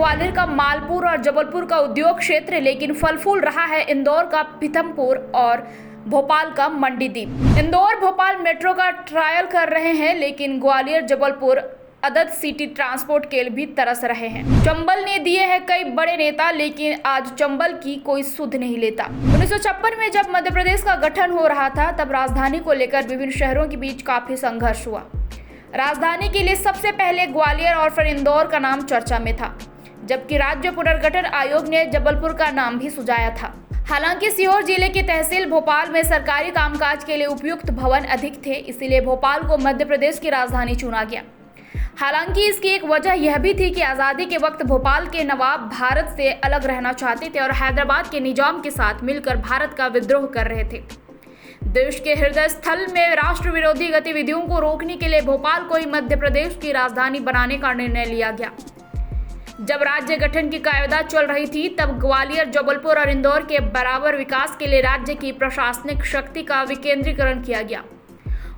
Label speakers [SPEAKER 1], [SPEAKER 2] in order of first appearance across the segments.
[SPEAKER 1] ग्वालियर का मालपुर और जबलपुर का उद्योग क्षेत्र, लेकिन फल फूल रहा है इंदौर का पीथमपुर और भोपाल का मंडीदीप। इंदौर भोपाल मेट्रो का ट्रायल कर रहे हैं, लेकिन ग्वालियर जबलपुर अदद सिटी ट्रांसपोर्ट के लिए भी तरस रहे हैं। चंबल ने दिए हैं कई बड़े नेता, लेकिन आज चंबल की कोई सुध नहीं लेता। 1956 में जब मध्य प्रदेश का गठन हो रहा था, तब राजधानी को लेकर विभिन्न शहरों के बीच काफी संघर्ष हुआ। राजधानी के लिए सबसे पहले ग्वालियर और फिर इंदौर का नाम चर्चा में था, जबकि राज्य पुनर्गठन आयोग ने जबलपुर का नाम भी सुझाया था। हालांकि सीहोर जिले की तहसील भोपाल में सरकारी कामकाज के लिए उपयुक्त भवन अधिक थे, इसीलिए भोपाल को मध्य प्रदेश की राजधानी चुना गया। हालांकि इसकी एक वजह यह भी थी कि आज़ादी के वक्त भोपाल के नवाब भारत से अलग रहना चाहते थे और हैदराबाद के निजाम के साथ मिलकर भारत का विद्रोह कर रहे थे। देश के हृदय स्थल में राष्ट्र विरोधी गतिविधियों को रोकने के लिए भोपाल को ही मध्य प्रदेश की राजधानी बनाने का निर्णय लिया गया। जब राज्य गठन की कायदा चल रही थी, तब ग्वालियर, जबलपुर और इंदौर के बराबर विकास के लिए राज्य की प्रशासनिक शक्ति का विकेंद्रीकरण किया गया।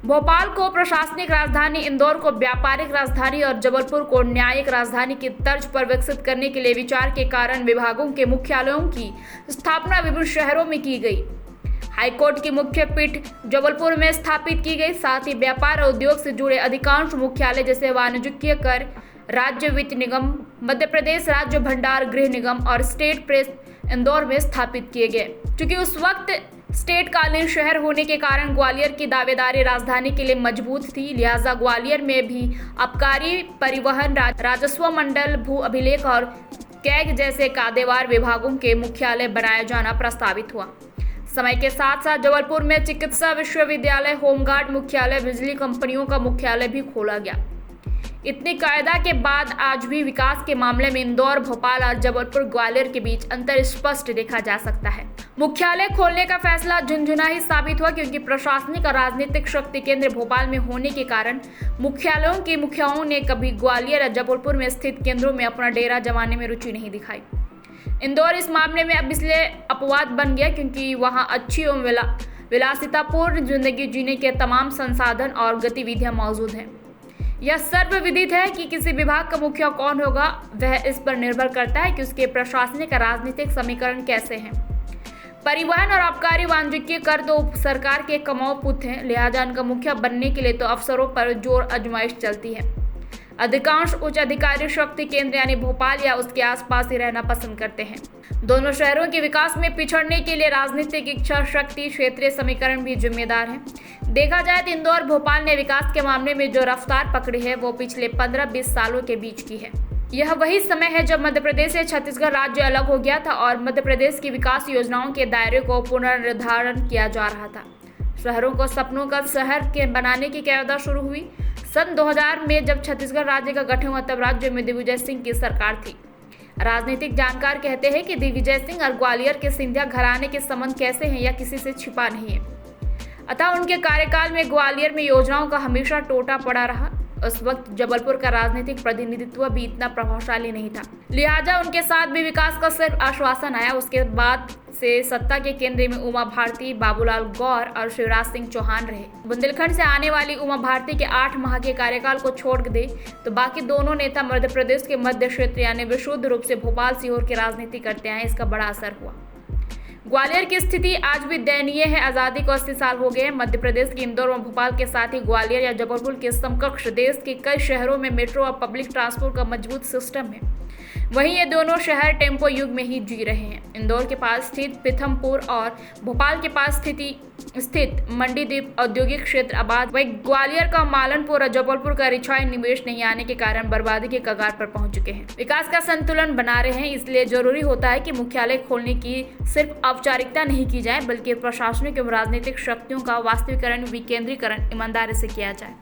[SPEAKER 1] भोपाल को प्रशासनिक राजधानी, इंदौर को व्यापारिक राजधानी और जबलपुर को न्यायिक राजधानी की तर्ज पर विकसित करने के लिए विचार के कारण विभागों के मुख्यालयों की स्थापना विभिन्न शहरों में की गई। हाईकोर्ट की मुख्य पीठ जबलपुर में स्थापित की गई। साथ ही व्यापार और उद्योग से जुड़े अधिकांश मुख्यालय जैसे वाणिज्यिक कर, राज्य वित्त निगम, मध्य प्रदेश राज्य भंडार गृह निगम और स्टेट प्रेस इंदौर में स्थापित किए गए। क्योंकि उस वक्त स्टेट कालीन शहर होने के कारण ग्वालियर की दावेदारी राजधानी के लिए मजबूत थी, लिहाजा ग्वालियर में भी आबकारी, परिवहन, राजस्व मंडल, भू अभिलेख और कैग जैसे कायदेवार विभागों के मुख्यालय बनाया जाना प्रस्तावित हुआ। समय के साथ साथ जबलपुर में चिकित्सा विश्वविद्यालय, होमगार्ड मुख्यालय, बिजली कंपनियों का मुख्यालय भी खोला गया। इतनी कायदा के बाद आज भी विकास के मामले में इंदौर, भोपाल और जबलपुर, ग्वालियर के बीच अंतर स्पष्ट देखा जा सकता है। मुख्यालय खोलने का फैसला झुनझुना ही साबित हुआ, क्योंकि प्रशासनिक और राजनीतिक शक्ति केंद्र भोपाल में होने के कारण मुख्यालयों के मुखियाओं ने कभी ग्वालियर या जबलपुर में स्थित केंद्रों में अपना डेरा जमाने में रुचि नहीं दिखाई। इंदौर इस मामले में अब इसलिए अपवाद बन गया क्योंकि वहां अच्छी एवं विलासितापूर्ण जिंदगी जीने के तमाम संसाधन और गतिविधियां मौजूद हैं। यह सर्वविदित है कि किसी विभाग का मुखिया कौन होगा, वह इस पर निर्भर करता है कि उसके प्रशासनिक और राजनीतिक समीकरण कैसे हैं। परिवहन और आबकारी, वाणिज्यिक कर तो सरकार के कमाऊ पुत हैं, लिहाजा उनका मुखिया बनने के लिए तो अफसरों पर जोर आजमाइश चलती है। अधिकांश उच्च अधिकारी शक्ति केंद्र यानी भोपाल या उसके आसपास ही रहना पसंद करते हैं। दोनों शहरों के विकास में पिछड़ने के लिए राजनीतिक इच्छा शक्ति, क्षेत्रीय समीकरण भी जिम्मेदार हैं। देखा जाए तो इंदौर, भोपाल ने विकास के मामले में जो रफ्तार पकड़ी है, वो पिछले 15-20 सालों के बीच की है। यह वही समय है जब मध्य प्रदेश से छत्तीसगढ़ राज्य अलग हो गया था और मध्य प्रदेश की विकास योजनाओं के दायरे को पुनर्निर्धारण किया जा रहा था। शहरों को सपनों का शहर के बनाने की कायदा शुरू हुई। सन 2000 में जब छत्तीसगढ़ राज्य का गठन हुआ, तब राज्य में दिग्विजय सिंह की सरकार थी। राजनीतिक जानकार कहते हैं कि दिग्विजय सिंह और ग्वालियर के सिंधिया घराने के संबंध कैसे हैं, यह किसी से छिपा नहीं है। अतः उनके कार्यकाल में ग्वालियर में योजनाओं का हमेशा टोटा पड़ा रहा। उस वक्त जबलपुर का राजनीतिक प्रतिनिधित्व भी इतना प्रभावशाली नहीं था, लिहाजा उनके साथ भी विकास का सिर्फ आश्वासन आया। उसके बाद से सत्ता के केंद्र में उमा भारती, बाबूलाल गौर और शिवराज सिंह चौहान रहे। बुंदेलखंड से आने वाली उमा भारती के 8 माह के कार्यकाल को छोड़ दे तो बाकी दोनों नेता मध्य प्रदेश के मध्य क्षेत्र यानी विशुद्ध रूप से भोपाल, सीहोर की राजनीति करते आए। इसका बड़ा असर हुआ। ग्वालियर की स्थिति आज भी दयनीय है। आज़ादी को 80 साल हो गए। मध्य प्रदेश के इंदौर और भोपाल के साथ ही ग्वालियर या जबलपुर के समकक्ष देश के कई शहरों में मेट्रो और पब्लिक ट्रांसपोर्ट का मजबूत सिस्टम है। वहीं ये दोनों शहर टेम्पो युग में ही जी रहे हैं। इंदौर के पास स्थित पीथमपुर और भोपाल के पास स्थित मंडीदीप औद्योगिक क्षेत्र आबाद। वहीं ग्वालियर का मालनपुर और जबलपुर का रिछाई निवेश नहीं आने के कारण बर्बादी के कगार पर पहुंच चुके हैं। विकास का संतुलन बना रहे हैं, इसलिए जरूरी होता है कि मुख्यालय खोलने की सिर्फ औपचारिकता नहीं की जाए, बल्कि प्रशासनिक एवं राजनीतिक शक्तियों का वास्तविकरण, विकेंद्रीकरण ईमानदारी से किया जाए।